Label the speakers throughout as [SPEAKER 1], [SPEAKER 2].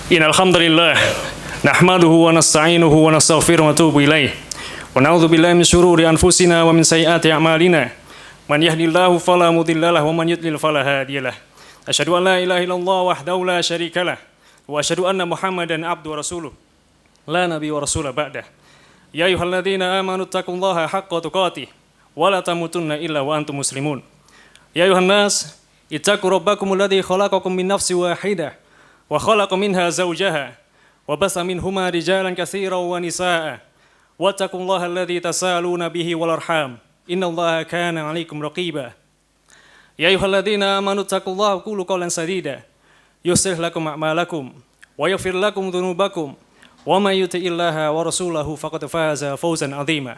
[SPEAKER 1] Innal hamdalillah nahmaduhu wa nasta'inuhu wa nastaghfiruhu wa natubu ilaih. Wa na'udzu billahi min syururi anfusina wa min sayyiati a'malina. Man yahdihillahu fala mudhillalah wa man yudlil fala hadiyalah. Asyhadu an la ilaha illallah wahdahu la syarikalah wa asyhadu anna Muhammadan abduhu wa rasuluh. La nabiyya wa rasula ba'dah. Ya ayyuhalladzina amanu taqullaha haqqa tuqatih wa la tamutunna illa wa antum muslimun. Ya ayyuhan nas ittaqu rabbakumul ladzi khalaqakum min nafsin wahidah wa khalaqa minha zawjaha wa basa minhuma rijalan katsiran wa nisaa'a wattaqullaha alladzi tasaaluna bihi wal arham innallaha kana 'alaikum raqiba. Ya ayyuhalladzina amanu taqullaha qulu qawlan sadida yuslih lakum a'malakum wa yaghfir lakum dhunubakum wa may yuti'illaha wa rasulahu faqad faza fawzan 'azima.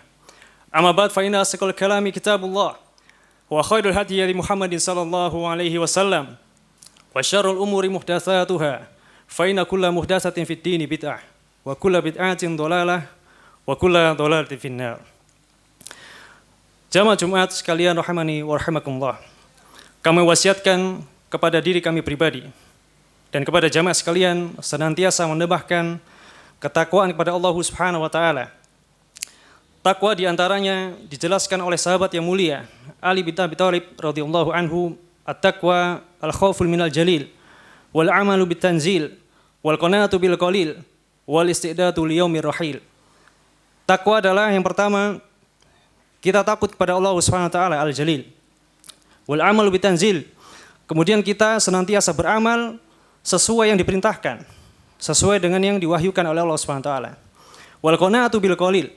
[SPEAKER 1] Amma ba'd fa inna asqal kalami kitabullah wa khairul hadyi Muhammadin sallallahu alaihi wasallam wa syarrul umuri muhdatsatuha fa inna kulla muhdatsatin fid dini bid'ah wa kulla bid'atin dhalalah wa kulla dhalalatin finnar. Jamaah Jumat sekalian rahimani wa rahimakumullah. Kami wasiatkan kepada diri kami pribadi dan kepada jamaah sekalian senantiasa menambahkan ketakwaan kepada Allah Subhanahu wa taala. Takwa diantaranya dijelaskan oleh sahabat yang mulia Ali bin Abi Thalib radhiyallahu anhu, at-taqwa al-khauful minal jalil wal amalu bit tanzil wal qanaatu bil qalil wal istidatu li yaumir rahil. Takwa adalah yang pertama kita takut kepada Allah Subhanahu wa taala al-jalil. Wal amalu bit tanzil, kemudian kita senantiasa beramal sesuai yang diperintahkan, sesuai dengan yang diwahyukan oleh Allah Subhanahu wa taala. Wal qanaatu bil qalil,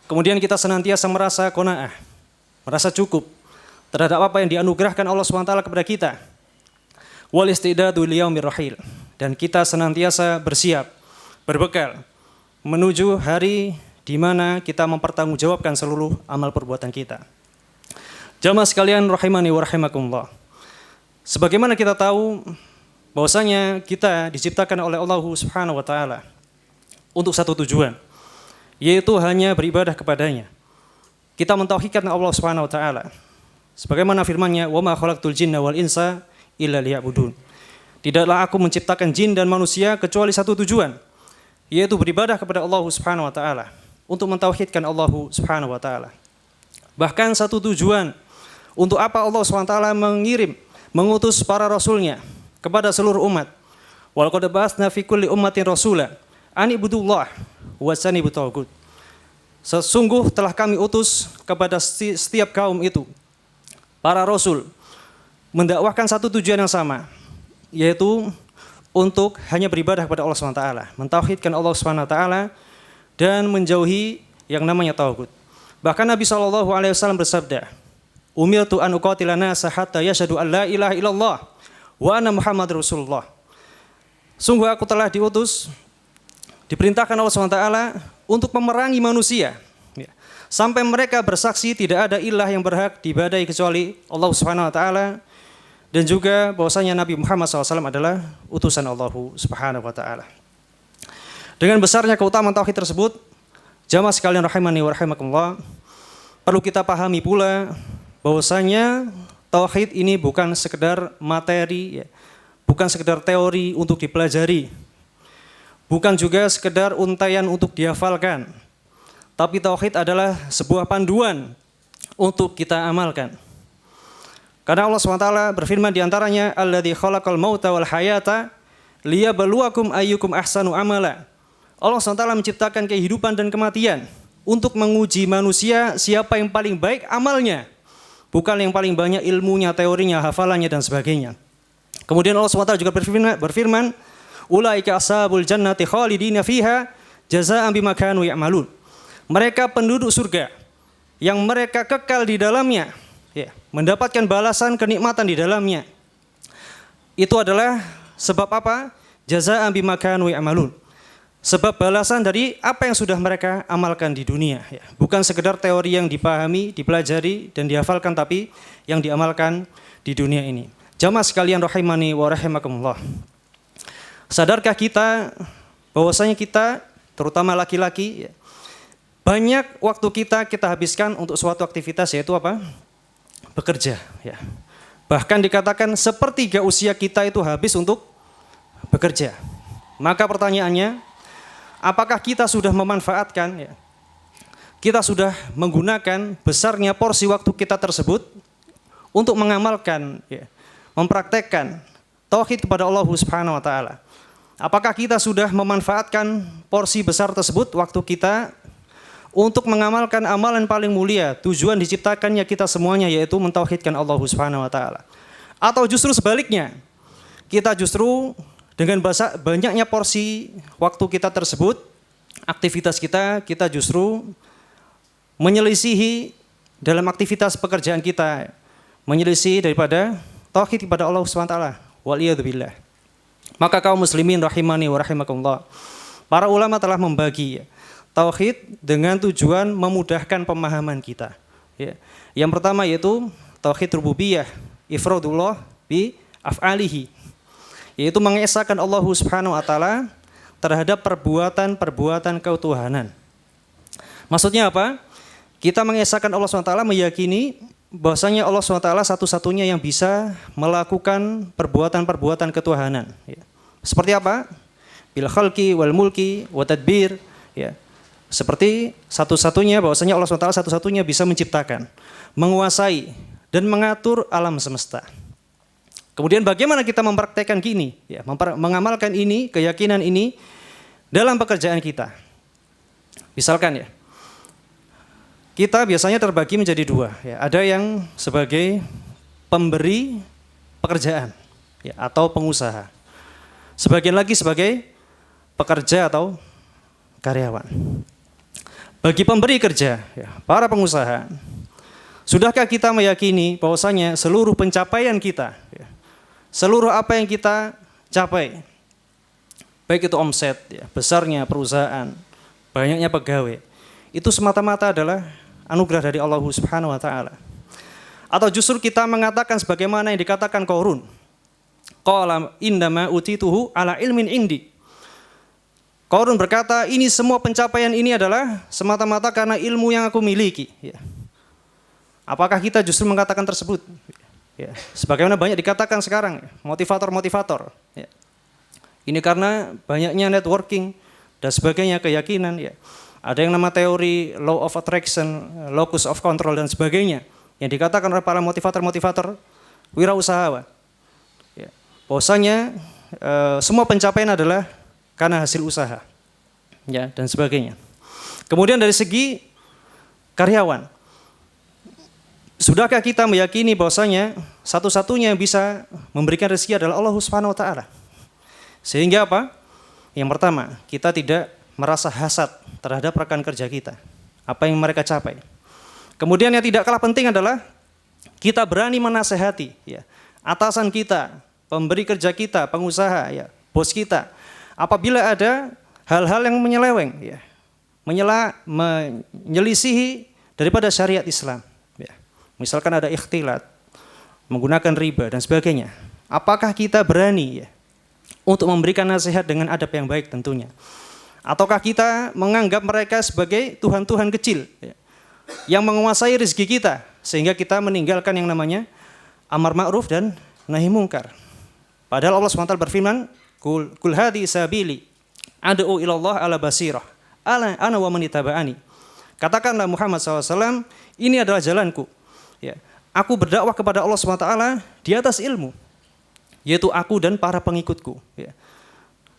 [SPEAKER 1] kemudian kita senantiasa merasa qanaah, merasa cukup terhadap apa yang dianugerahkan Allah SWT kepada kita. Wal istidadu liyaumir rahil, dan kita senantiasa bersiap, berbekal menuju hari di mana kita mempertanggungjawabkan seluruh amal perbuatan kita. Jamaah sekalian rahimani wa rahimakumullah. Sebagaimana kita tahu bahwasanya kita diciptakan oleh Allah Subhanahu wa taala untuk satu tujuan, yaitu hanya beribadah kepadanya. Kita mentauhidkan Allah Subhanahu wa taala. Sebagaimana firman-Nya, "Wa ma khalaqtul jinna wal insa illa liya'budun." Tidaklah aku menciptakan jin dan manusia kecuali satu tujuan, yaitu beribadah kepada Allah Subhanahu wa taala, untuk mentauhidkan Allah Subhanahu wa taala. Bahkan satu tujuan untuk apa Allah Subhanahu wa taala mengutus para rasulnya kepada seluruh umat. Wa laqad ba'atsna fi kulli ummatin rasula an ibudullah wa sanibut taghut. Sesungguh telah kami utus kepada setiap kaum itu para rasul mendakwahkan satu tujuan yang sama, yaitu untuk hanya beribadah kepada Allah SWT, mentauhidkan Allah SWT dan menjauhi yang namanya tauhid. Bahkan Nabi SAW bersabda, "Umirtu an uqatila nasa hatta yashhadu an la ilaha illallah wa anna Muhammadar Rasulullah." Sungguh aku telah diutus, diperintahkan Allah SWT untuk memerangi manusia sampai mereka bersaksi tidak ada ilah yang berhak diibadahi kecuali Allah Subhanahu wa taala, dan juga bahwasanya Nabi Muhammad SAW adalah utusan Allah Subhanahu wa taala. Dengan besarnya keutamaan tauhid tersebut, jamaah sekalian rahimani wa rahimakumullah, perlu kita pahami pula bahwasanya tauhid ini bukan sekedar materi, bukan sekedar teori untuk dipelajari, bukan juga sekedar untaian untuk dihafalkan. Tapi tauhid adalah sebuah panduan untuk kita amalkan. Karena Allah SWT berfirman di antaranya, "Alladzi khalaqal mauta wal hayata liyabluwakum ayyukum ahsanu amala." Allah SWT menciptakan kehidupan dan kematian untuk menguji manusia siapa yang paling baik amalnya, bukan yang paling banyak ilmunya, teorinya, hafalannya dan sebagainya. Kemudian Allah SWT juga berfirman, "Ulaika ashabul jannati khalidina fiha jazaa'an bima kanu ya'malun." Mereka penduduk surga yang mereka kekal di dalamnya, mendapatkan balasan kenikmatan di dalamnya. Itu adalah sebab apa? Jazaa'an bima kanu ya'malun. Sebab balasan dari apa yang sudah mereka amalkan di dunia. Bukan sekedar teori yang dipahami, dipelajari dan dihafalkan, tapi yang diamalkan di dunia ini. Jamaah sekalian rahimani wa rahimakumullah. Sadarkah kita bahwasanya kita, terutama laki-laki, banyak waktu kita habiskan untuk suatu aktivitas, yaitu apa? Bekerja. Bahkan dikatakan sepertiga usia kita itu habis untuk bekerja. Maka pertanyaannya, apakah kita sudah memanfaatkan, ya, kita sudah menggunakan besarnya porsi waktu kita tersebut untuk mengamalkan, ya, mempraktekkan tauhid kepada Allah Subhanahu wa taala? Apakah kita sudah memanfaatkan porsi besar tersebut waktu kita untuk mengamalkan amalan paling mulia, tujuan diciptakannya kita semuanya, yaitu mentauhidkan Allah Subhanahu wa taala? Atau justru sebaliknya, kita justru dengan banyaknya porsi waktu kita tersebut, aktivitas kita justru menyelisihi dalam aktivitas pekerjaan kita, menyelisihi daripada tauhid kepada Allah Subhanahu wa taala. Waliyadzubillah. Maka kaum muslimin rahimani wa rahimakumullah, para ulama telah membagi tauhid dengan tujuan memudahkan pemahaman kita. Ya. Yang pertama yaitu tauhid rububiyah, ifradullah bi af'alihi, yaitu mengesahkan Allah Subhanahu wa taala terhadap perbuatan-perbuatan ketuhanan. Maksudnya apa? Kita mengesahkan Allah Subhanahu wa taala, meyakini bahwasanya Allah SWT satu-satunya yang bisa melakukan perbuatan-perbuatan ketuhanan. Ya. Seperti apa? Bil khalqi wal mulki wa tadbir. Ya. Seperti satu-satunya bahwasanya Allah SWT satu-satunya bisa menciptakan, menguasai, dan mengatur alam semesta. Kemudian bagaimana kita mempraktekkan gini? Ya, mengamalkan ini, keyakinan ini dalam pekerjaan kita. Misalkan ya, kita biasanya terbagi menjadi dua, ya. Ada yang sebagai pemberi pekerjaan, ya, atau pengusaha. Sebagian lagi sebagai pekerja atau karyawan. Bagi pemberi kerja, ya, para pengusaha, sudahkah kita meyakini bahwasanya seluruh pencapaian kita, ya, seluruh apa yang kita capai, baik itu omset, ya, besarnya perusahaan, banyaknya pegawai, itu semata-mata adalah anugerah dari Allah Subhanahu wa taala? Atau justru kita mengatakan sebagaimana yang dikatakan Qarun, qala indama utituhu ala ilmin indi. Qarun berkata, ini semua pencapaian ini adalah semata-mata karena ilmu yang aku miliki. Ya. Apakah kita justru mengatakan tersebut? Ya. Sebagaimana banyak dikatakan sekarang, motivator-motivator. Ya. Ini karena banyaknya networking dan sebagainya, keyakinan. Ya. Ada yang nama teori law of attraction, locus of control, dan sebagainya, yang dikatakan oleh para motivator-motivator wirausahawan. Ya. Bahwasanya semua pencapaian adalah karena hasil usaha, ya, dan sebagainya. Kemudian dari segi karyawan, sudahkah kita meyakini bahwasanya satu-satunya yang bisa memberikan rezeki adalah Allah Subhanahu wa taala? Sehingga apa? Yang pertama, kita tidak merasa hasad terhadap rekan kerja kita, apa yang mereka capai. Kemudian yang tidak kalah penting adalah kita berani menasehati, ya, atasan kita, pemberi kerja kita, pengusaha, ya, bos kita, apabila ada hal-hal yang menyeleweng, ya, menyelisihi daripada syariat Islam, ya. Misalkan ada ikhtilat, menggunakan riba dan sebagainya. Apakah kita berani, ya, untuk memberikan nasihat dengan adab yang baik tentunya? Ataukah kita menganggap mereka sebagai Tuhan-Tuhan kecil, ya, yang menguasai rezeki kita, sehingga kita meninggalkan yang namanya amar ma'ruf dan nahi mungkar? Padahal Allah SWT berfirman, Kul hadi sabili ad'u ilallah ala basirah ana wa man ittaba'ani. Katakanlah Muhammad SAW, ini adalah jalanku, ya. Aku berdakwah kepada Allah SWT di atas ilmu, yaitu aku dan para pengikutku, ya.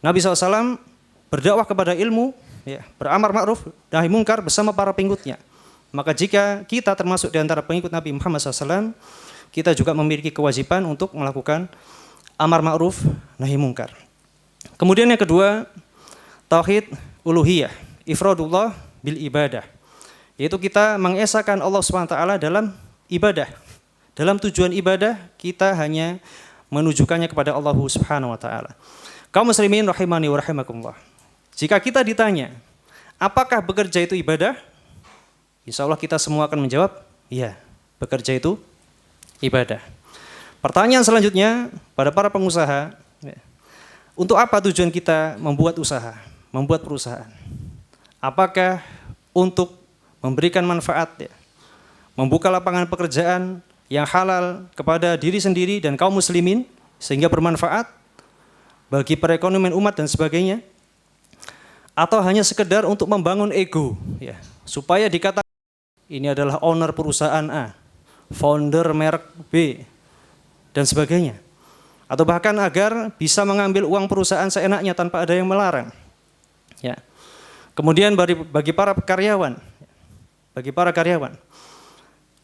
[SPEAKER 1] Nabi SAW berdakwah kepada ilmu, ya, beramar ma'ruf nahi mungkar bersama para pengikutnya. Maka jika kita termasuk di antara pengikut Nabi Muhammad SAW, kita juga memiliki kewajiban untuk melakukan amar ma'ruf nahi mungkar. Kemudian yang kedua, tauhid uluhiyah, ifradullah bil ibadah, yaitu kita mengesahkan Allah SWT dalam ibadah. Dalam tujuan ibadah kita hanya menunjukkannya kepada Allah Subhanahu wa taala. Kaum muslimin rahimani wa rahimakumullah, jika kita ditanya, apakah bekerja itu ibadah? Insya Allah kita semua akan menjawab, iya, bekerja itu ibadah. Pertanyaan selanjutnya pada para pengusaha, ya, untuk apa tujuan kita membuat usaha, membuat perusahaan? Apakah untuk memberikan manfaat, ya, membuka lapangan pekerjaan yang halal kepada diri sendiri dan kaum muslimin sehingga bermanfaat? bagi perekonomian umat dan sebagainya, atau hanya sekedar untuk membangun ego, ya, supaya dikatakan ini adalah owner perusahaan A, founder merek B, dan sebagainya. Atau bahkan agar bisa mengambil uang perusahaan seenaknya tanpa ada yang melarang. Ya. Kemudian bagi para karyawan,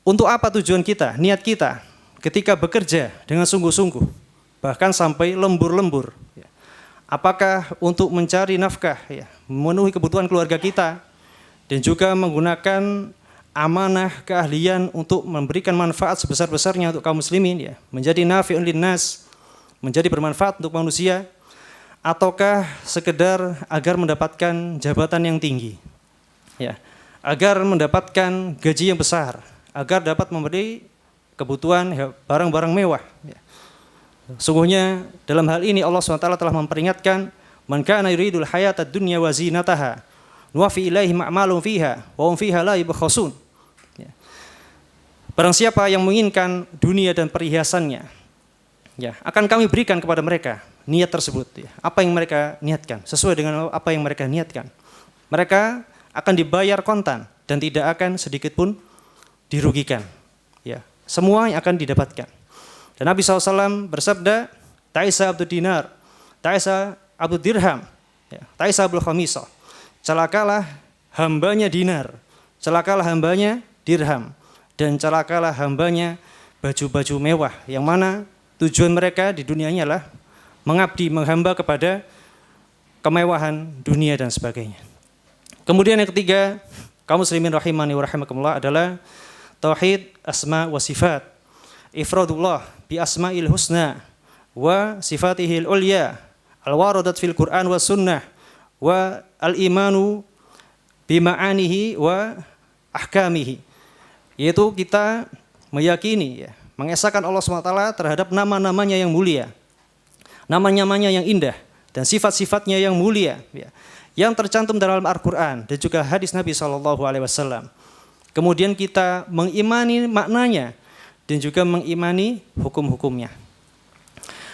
[SPEAKER 1] untuk apa tujuan kita, niat kita ketika bekerja dengan sungguh-sungguh, bahkan sampai lembur-lembur? Ya. Apakah untuk mencari nafkah, ya, memenuhi kebutuhan keluarga kita, dan juga menggunakan amanah keahlian untuk memberikan manfaat sebesar-besarnya untuk kaum muslimin, ya, menjadi nafi'un linnas, menjadi bermanfaat untuk manusia, ataukah sekedar agar mendapatkan jabatan yang tinggi, ya, agar mendapatkan gaji yang besar, agar dapat memberi kebutuhan, ya, barang-barang mewah, ya. Sungguhnya dalam hal ini Allah SWT telah memperingatkan, man kana yuridul hayatad dunya wa zinataha nuwaffi ilaihim a'malahum fiha wa hum fiha la yubkhasun. Ya. Barang siapa yang menginginkan dunia dan perhiasannya, ya, akan kami berikan kepada mereka niat tersebut, ya, apa yang mereka niatkan, sesuai dengan apa yang mereka niatkan. Mereka akan dibayar kontan dan tidak akan sedikit pun dirugikan, ya, semua yang akan didapatkan. Dan Nabi SAW bersabda, Ta'isa abdud dinar, Ta'isa abdud dirham, ya, Ta'isa abdul khamisah. Celakalah hambanya dinar, celakalah hambanya dirham, dan celakalah hambanya baju-baju mewah, yang mana tujuan mereka di dunianya adalah mengabdi, menghamba kepada kemewahan dunia dan sebagainya. Kemudian yang ketiga, kaum muslimin rahimani wa rahimakumullah, adalah tauhid asma wa sifat. Ifradullah bi asma'il husna wa sifatihil ulya al-waradat fil Qur'an wa sunnah wa al-imanu bi ma'anihi wa ahkamihi. Yaitu kita meyakini, ya, mengesahkan Allah SWT terhadap nama-namanya yang mulia, nama-namanya yang indah, dan sifat-sifatnya yang mulia, ya, yang tercantum dalam Al-Quran dan juga hadis Nabi SAW. Kemudian kita mengimani maknanya dan juga mengimani hukum-hukumnya.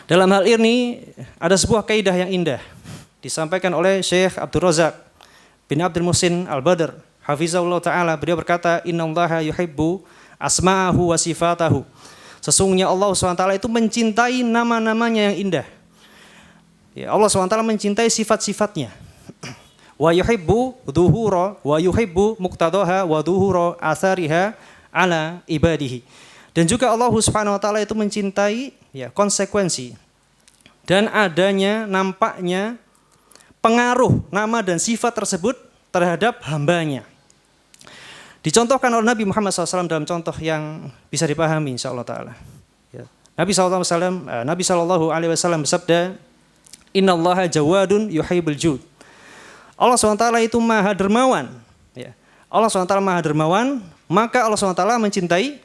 [SPEAKER 1] Dalam hal ini ada sebuah kaidah yang indah disampaikan oleh Syekh Abdul Razak bin Abdul Muhsin Al-Badr hafizahullah ta'ala. Beliau berkata, innallaha yuhibbu asma'ahu wa sifatahu. Sesungguhnya Allah SWT itu mencintai nama-namanya yang indah, ya, Allah SWT mencintai sifat-sifatnya. Wa yuhibbu dhuhura wa yuhibbu muqtadaha wa dhuhura athariha ala ibadihi. Dan juga Allah Subhanahu wa taala itu mencintai, ya, konsekuensi dan adanya nampaknya pengaruh nama dan sifat tersebut terhadap hambanya. Dicontohkan oleh Nabi Muhammad SAW dalam contoh yang bisa dipahami insyaallah taala. Ya. Nabi Sallallahu Alaihi Wasallam bersabda, Innallaha jawadun yuhibbul jud. Allah SWT itu maha dermawan, ya. Allah SWT maha dermawan, maka Allah SWT mencintai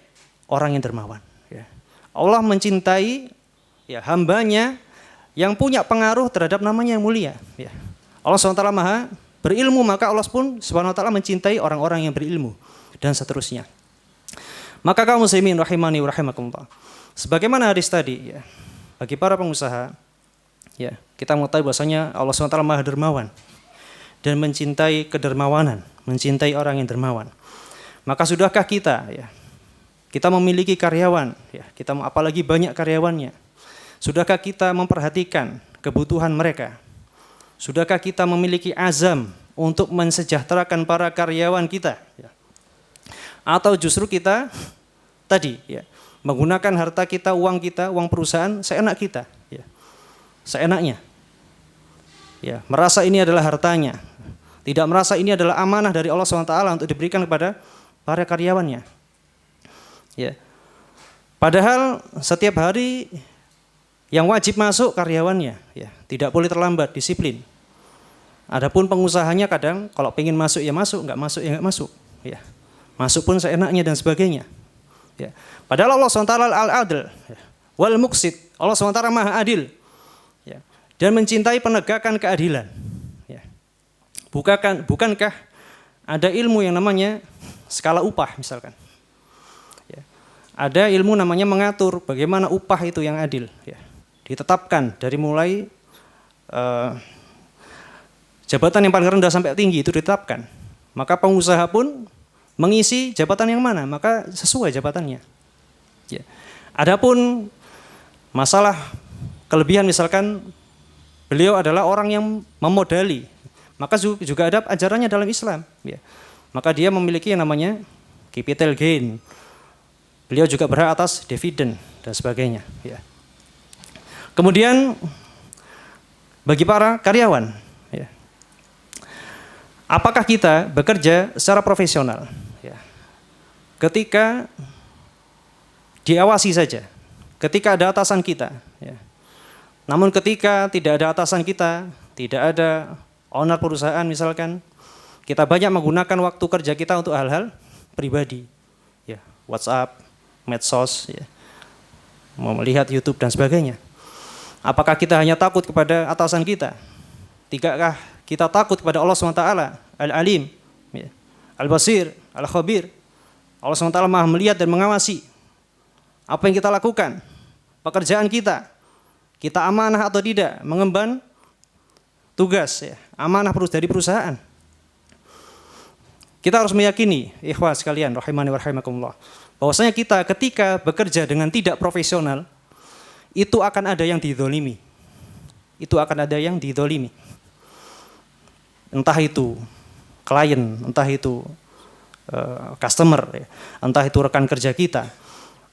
[SPEAKER 1] orang yang dermawan, ya. Allah mencintai, ya, hambanya yang punya pengaruh terhadap namanya yang mulia, ya. Allah SWT maha berilmu, maka Allah pun Subhanahu wa taala mencintai orang-orang yang berilmu, dan seterusnya. Maka kaum muslimin rahimani wa rahimakumullah, sebagaimana hadis tadi, ya, bagi para pengusaha, ya, kita mengetahui bahwasanya Allah SWT maha dermawan dan mencintai kedermawanan, mencintai orang yang dermawan. Maka sudahkah kita, ya, kita memiliki karyawan, ya, kita apalagi banyak karyawannya, sudahkah kita memperhatikan kebutuhan mereka? Sudahkah kita memiliki azam untuk mensejahterakan para karyawan kita, ya? Atau justru kita tadi, ya, menggunakan harta kita, uang perusahaan seenak kita, ya, seenaknya, ya, merasa ini adalah hartanya, tidak merasa ini adalah amanah dari Allah SWT untuk diberikan kepada para karyawannya. Ya. Padahal setiap hari yang wajib masuk karyawannya, ya, tidak boleh terlambat, disiplin. Adapun pengusahanya kadang kalau pengen masuk ya masuk, nggak masuk ya nggak masuk, ya. Masuk pun seenaknya dan sebagainya. Ya. Padahal Allah SWT al-adl, ya, wal muqsid, Allah SWT maha adil, ya, dan mencintai penegakan keadilan. Ya. Bukankah ada ilmu yang namanya skala upah misalkan? Ada ilmu namanya mengatur bagaimana upah itu yang adil, ya. Ditetapkan dari mulai jabatan yang paling rendah sampai tinggi itu ditetapkan, maka pengusaha pun mengisi jabatan yang mana, maka sesuai jabatannya. Ya. Adapun masalah kelebihan, misalkan beliau adalah orang yang memodali, maka juga ada ajarannya dalam Islam. Ya. Maka dia memiliki yang namanya capital gain. Beliau juga berhak atas dividen dan sebagainya. Ya. Kemudian bagi para karyawan, ya, apakah kita bekerja secara profesional? Ya. Ketika diawasi saja, ketika ada atasan kita, ya. Namun ketika tidak ada atasan kita, tidak ada owner perusahaan misalkan, kita banyak menggunakan waktu kerja kita untuk hal-hal pribadi, ya, WhatsApp, medsos, ya, melihat YouTube dan sebagainya. Apakah kita hanya takut kepada atasan kita? Tidakkah kita takut kepada Allah SWT, Al-Alim, ya, Al-Basir, Al-Khabir? Allah SWT Maha melihat dan mengawasi apa yang kita lakukan, pekerjaan kita amanah atau tidak, mengemban tugas, ya, amanah dari perusahaan. Kita harus meyakini, ikhwah sekalian, rahimani wa rahimakumullah, bahwasanya kita ketika bekerja dengan tidak profesional, itu akan ada yang dizalimi. Itu akan ada yang dizalimi. Entah itu klien, entah itu customer, ya, entah itu rekan kerja kita,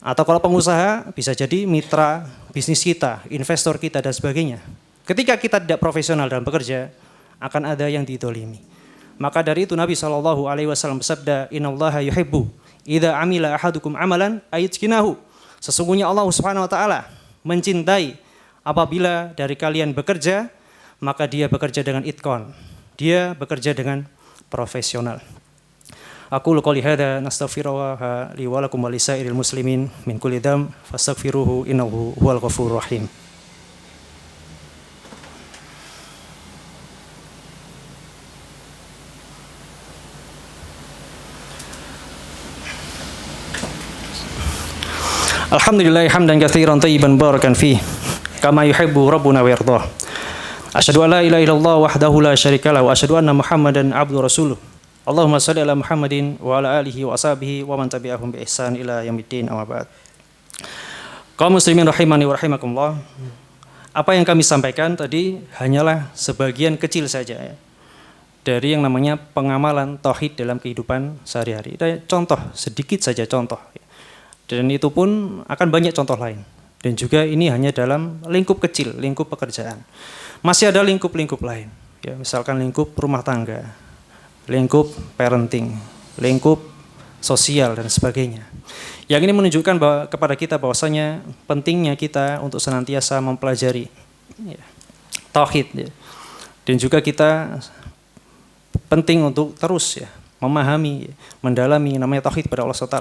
[SPEAKER 1] atau kalau pengusaha bisa jadi mitra bisnis kita, investor kita dan sebagainya. Ketika kita tidak profesional dalam bekerja, akan ada yang dizalimi. Maka dari itu Nabi SAW bersabda, Innallaha yuhibbu idza amila ahadukum amalan ayutqinahu. Sesungguhnya Allah Subhanahu wa taala mencintai apabila dari kalian bekerja, maka dia bekerja dengan itqan. Dia bekerja dengan profesional. Aku qouli hadza nastaghfirullah li wa lakum wa lisairil muslimin min kulli dzam fastaghfiruhu innahu huwal ghafurur rahim. Alhamdulillah hamdan katsiran thayyiban barakan fihi kama yuhibbu rabbuna wa yardah. Asyhadu an la ilaha illallah wahdahu la syarika lahu wa asyhadu anna Muhammadan abduhu rasuluh. Allahumma shalli ala Muhammadin wa ala alihi wa ashabihi wa man tabi'ahum bi ihsan ila yaumiddin amma ba'd. Kaum muslimin rahimani wa rahimakumullah. Apa yang kami sampaikan tadi hanyalah sebagian kecil saja, ya, dari yang namanya pengamalan tauhid dalam kehidupan sehari-hari. Contoh sedikit saja contoh. Dan itu pun akan banyak contoh lain. Dan juga ini hanya dalam lingkup kecil, lingkup pekerjaan. Masih ada lingkup-lingkup lain. Ya, misalkan lingkup rumah tangga, lingkup parenting, lingkup sosial dan sebagainya. Yang ini menunjukkan kepada kita bahwasanya pentingnya kita untuk senantiasa mempelajari, ya, tauhid, ya. Dan juga kita penting untuk terus, ya, memahami, mendalami namanya tauhid pada Allah SWT.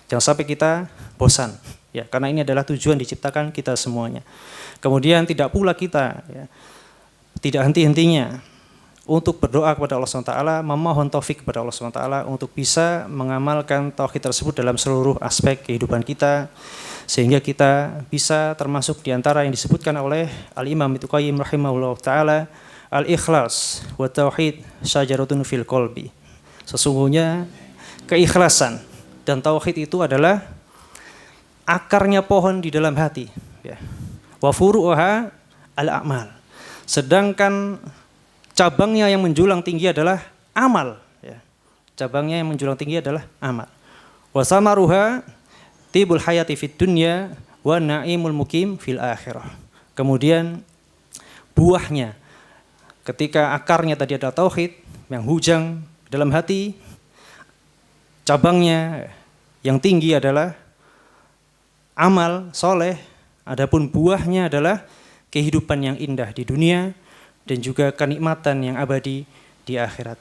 [SPEAKER 1] Jangan sampai kita bosan, ya, karena ini adalah tujuan diciptakan kita semuanya. Kemudian tidak pula kita, ya, tidak henti-hentinya untuk berdoa kepada Allah SWT, memohon taufik kepada Allah SWT untuk bisa mengamalkan tauhid tersebut dalam seluruh aspek kehidupan kita, sehingga kita bisa termasuk di antara yang disebutkan oleh Al-Imam Ibnu Qayyim rahimahullah ta'ala, al-ikhlas wa tauhid syajaratun fil qalbi. Sesungguhnya keikhlasan dan tauhid itu adalah akarnya pohon di dalam hati, ya. Wa furu'uha al-a'mal. Sedangkan cabangnya yang menjulang tinggi adalah amal, ya. Cabangnya yang menjulang tinggi adalah amal. Wa samaruha tibul hayati fid dunya wa na'imul mukim fil akhirah. Kemudian buahnya ketika akarnya tadi ada tauhid yang hujang dalam hati, cabangnya yang tinggi adalah amal soleh, adapun buahnya adalah kehidupan yang indah di dunia dan juga kenikmatan yang abadi di akhirat.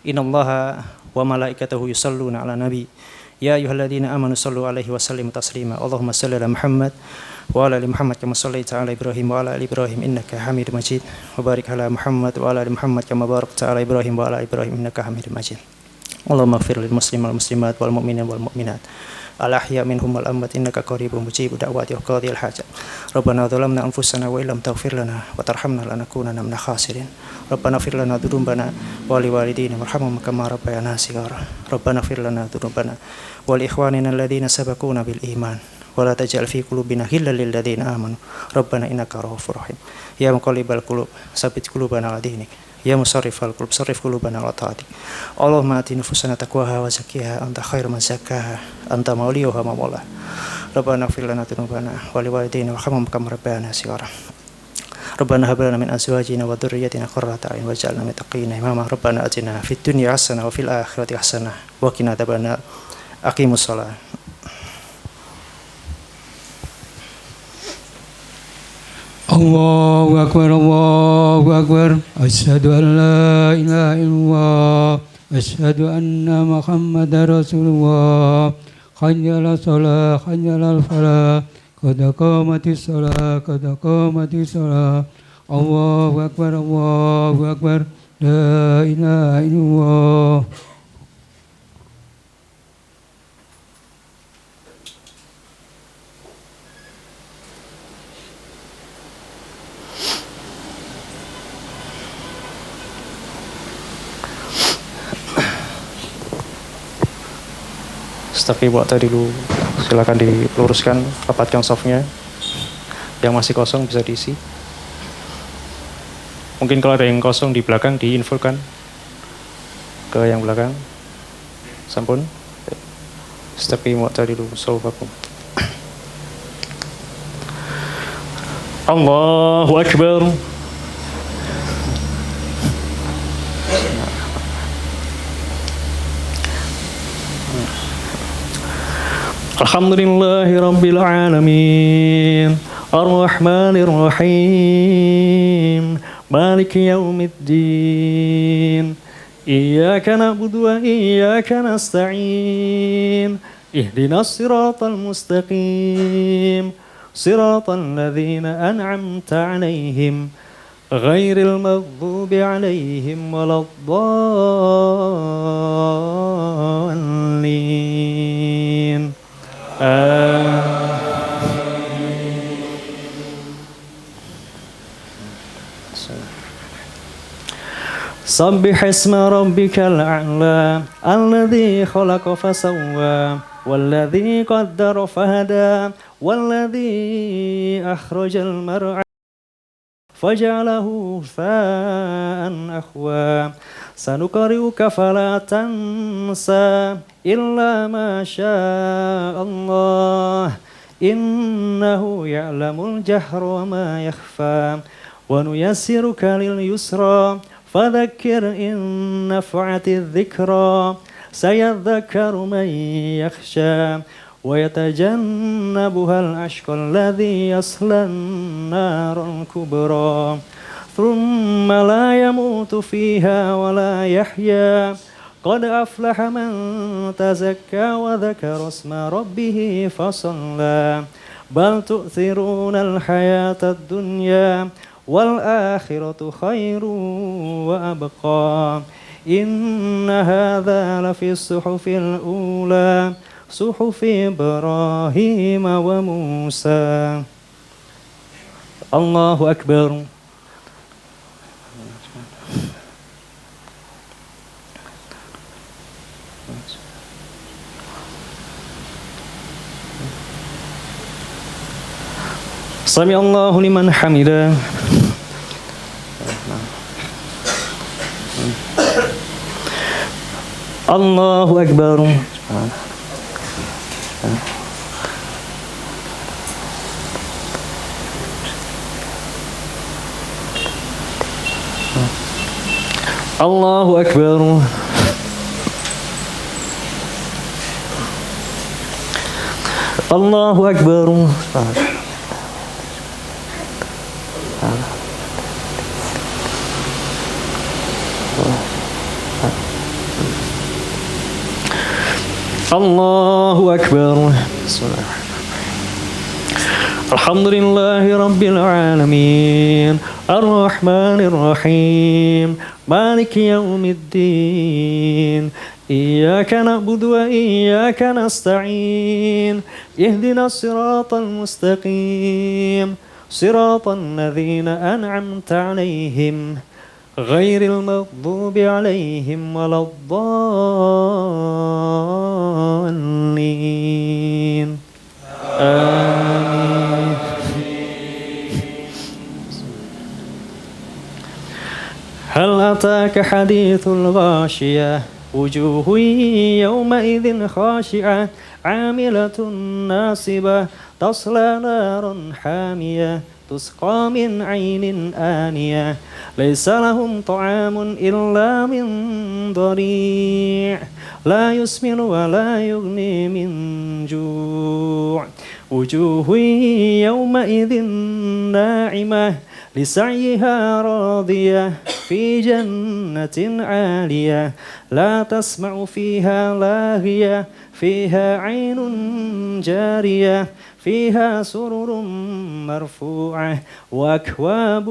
[SPEAKER 1] Innallaha wa malaikatahu yusholluna 'alan nabi ya ayyuhalladzina amanu shallu 'alaihi wa sallimu taslima. Allahumma shalli 'ala Muhammad wa 'ala ali Muhammad kama shallaita 'ala Ibrahim wa 'ala ali Ibrahim innaka Hamidum Majid. Wa barik 'ala Muhammad wa 'ala ali Muhammad kama barakta 'ala Ibrahim wa 'ala Ibrahim innaka Hamidum Majid. Allahumma ighfir lil muslimin wal muslimat wal mu'minin wal mu'minat al ahya minhum wal amwat innaka qaribun mujibud da'wati wa qadhil hajat. Rabbana zalamna anfusana wa illam taghfir lana wa tarhamna lanakunanna minal khasirin. Rabbana ighfir lana dzunubana wa liwalidayna warhamhum kama rabbayana shighara. Rabbana ighfir lana dzunubana wa li ikhwanina alladhina sabaquna bil iman wa la taj'al fi qulubina ghillan lil ladzina amanu. Rabbana innaka ra'ufur rahim. Ya muqallibal qulub, tsabbit qulubana 'ala dinik. Ya musarrifal qulub, sarrif qulubana 'ala ta'atik. Allahumma ati nufusana taqwaha wa zakkiha anta khairu man zakkaha anta mawliyuha wa mawlaha. Rabbana ighfir lana dzunubana wa liwalidayna warhamhum kama rabbayana shighara. Rabbana hab lana min azwajina wa dhurriyyatina qurrata a'yun waj'alna lil muttaqina imama. Rabbana atina fid dunya hasanah wa fil akhirati hasanah wa qina adzabannar. Aqimus shalah.
[SPEAKER 2] Allahu akbar, Allahu akbar. Asyhadu an la ilaha illallah, asyhadu anna Muhammadar Rasulullah. Hayya 'alas shalah, hayya 'alal falah. Qad qamatis shalah, qad qamatis shalah. Allahu akbar, Allahu akbar. La ilaha illallah.
[SPEAKER 1] Tapi buat tadi dulu, silakan diluruskan, rapatkan softnya. Yang masih kosong bisa diisi. Mungkin kalau ada yang kosong di belakang diinfokan ke yang belakang. Sampun. Tapi buat tadi dulu, sofakum. Allahu Akbar. Alhamdulillahi Rabbil Alamin Ar-Rahmanir Rahim Maliki Yawmiddin Iyyaka na'budu wa iyyaka nasta'in Ihdinas siratal mustaqim Siratal ladzina an'amta 'alaihim Ghairil maghdubi 'alaihim waladdallin. Sabbih isma rabbikal a'la alladhi khalaqa fasawwa walladhi qaddara fahada walladhi akhrajal mar'a faj'alahu fa'an akhwa sanuqri'uka fala tansa illa ma syaa Allah innahu ya'lamul jahra wa ma yakhfa wa nuyassiruka lil yusra fadhakkir in naf'atiz dhikra sayadhakkaru man yakhsha wa yatajannabuhal ashqal ladzi yaslan naral kubra thumma la yamutu fiha wa la yahya qad aflaha man tazakka wa dhakara isma rabbih fasalla bal tu'thiruna al-hayata ad-dunya wal akhiratu khairun wa abqa inna hadza lafi suhufil ula suhufi Ibrahim wa Musa. Allahu Akbar. Sami Allahu liman hamidah. Allahu Akbar. Allahu Akbar. Allahu Akbar. Allahu Akbar. Alhamdulillahi Rabbil Alamin Ar-Rahmanir Rahim Maliki Yawmiddin إياك نعبد وإياك نستعين اهدنا الصراط المستقيم صراط الذين أنعمت عليهم غير المغضوب عليهم ولا الضالين آمين. هل أتاك حديث الغاشية وجوه يومئذ خاشعة عاملة ناصبة تصلى نارا حامية تسقى من عين آنية ليس لهم طعام إلا من ضريع لا يسمن ولا يغني من جوع وجوه يومئذ ناعمة لسعيها راضية في جنة عالية لا تسمع فيها لاغية فيها عين جارية فيها سرر مرفوعة وأكواب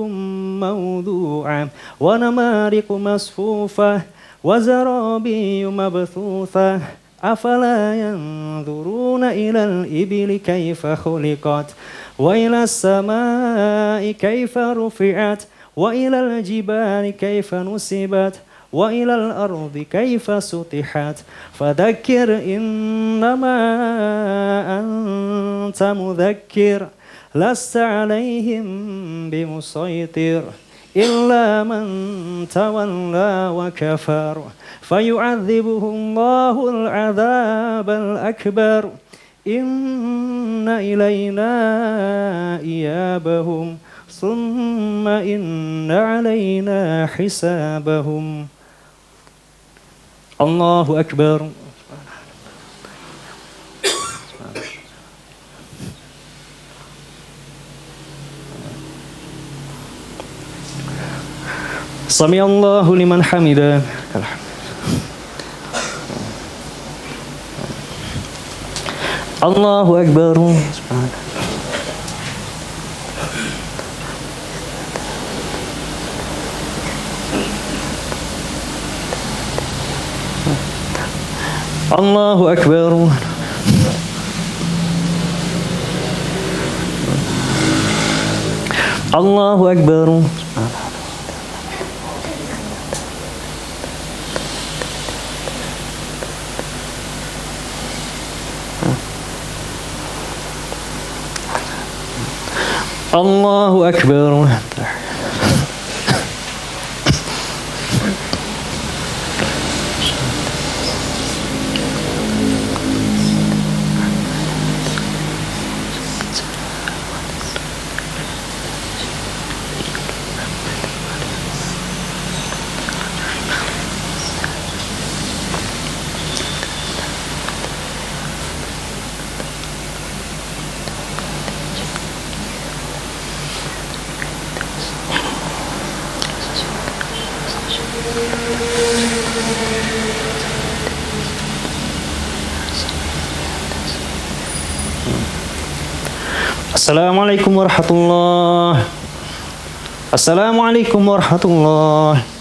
[SPEAKER 1] موضوعة ونمارق مصفوفة وزرابي مبثوثة أفلا ينظرون إلى الإبل كيف خلقت وإلى السماء كيف رفعت وإلى الجبال كيف نصبت وإلى الأرض كيف سطحت فذكر إنما أنت مذكر لست عليهم بمسيطر إلا من تولى وكفر فيعذبه الله العذاب الأكبر إن إلينا إيابهم ثم إن علينا حسابهم الله أكبر. سمع الله لمن حمده. الله أكبر. الله أكبر. الله أكبر. الله أكبر. Assalamualaikum warahmatullahi wabarakatuh. Assalamualaikum warahmatullahi